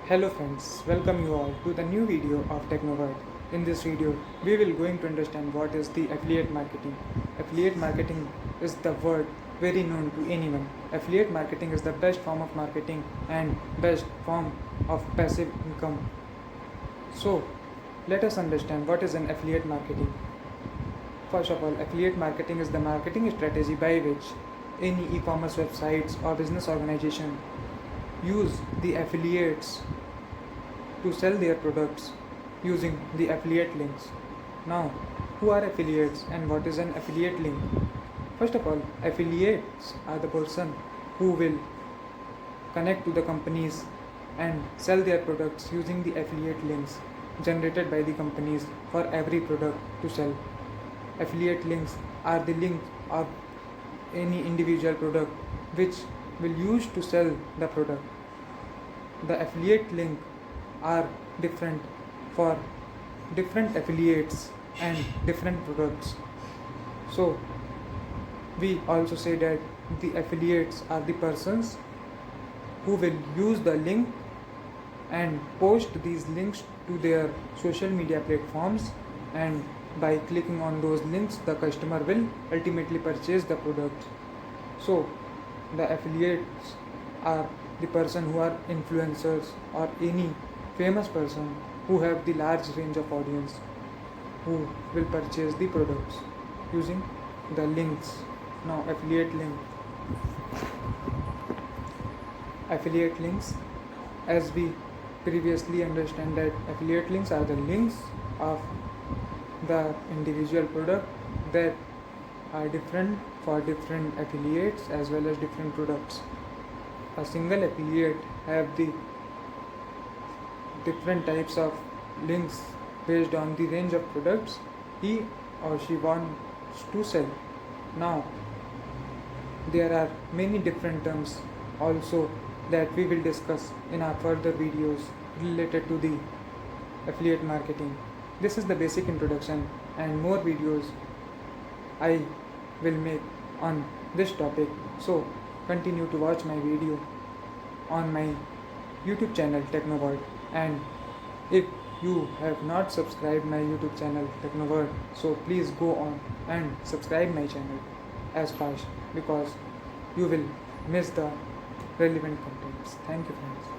Hello friends, welcome you all to the new video of Technovert. In this video, we will going to understand what is the affiliate marketing. Affiliate marketing is the word very known to anyone. Affiliate marketing is the best form of marketing and best form of passive income. So, let us understand what is an affiliate marketing. First of all, affiliate marketing is the marketing strategy by which any e-commerce websites or business organization use the affiliates to sell their products using the affiliate links. Now, who are affiliates and what is an affiliate link? First of all, affiliates are the person who will connect to the companies and sell their products using the affiliate links generated by the companies for every product to sell. Affiliate links are the link of any individual product which will use to sell the product. The affiliate link are different for different affiliates and different products. So we also say that the affiliates are the persons who will use the link and post these links to their social media platforms, and by clicking on those links the customer will ultimately purchase the product. So the affiliates are the person who are influencers or any famous person who have the large range of audience who will purchase the products using the links. Now affiliate links, as we previously understand that affiliate links are the links of the individual product that are different for different affiliates as well as different products. A single affiliate have the different types of links based on the range of products he or she wants to sell. Now there are many different terms also that we will discuss in our further videos related to the affiliate marketing. This is the basic introduction, and more videos I will make on this topic. So continue to watch my video on my YouTube channel Technovert, and if you have not subscribed my YouTube channel Technovert, so please go on and subscribe my channel as fast, because you will miss the relevant contents. Thank you friends.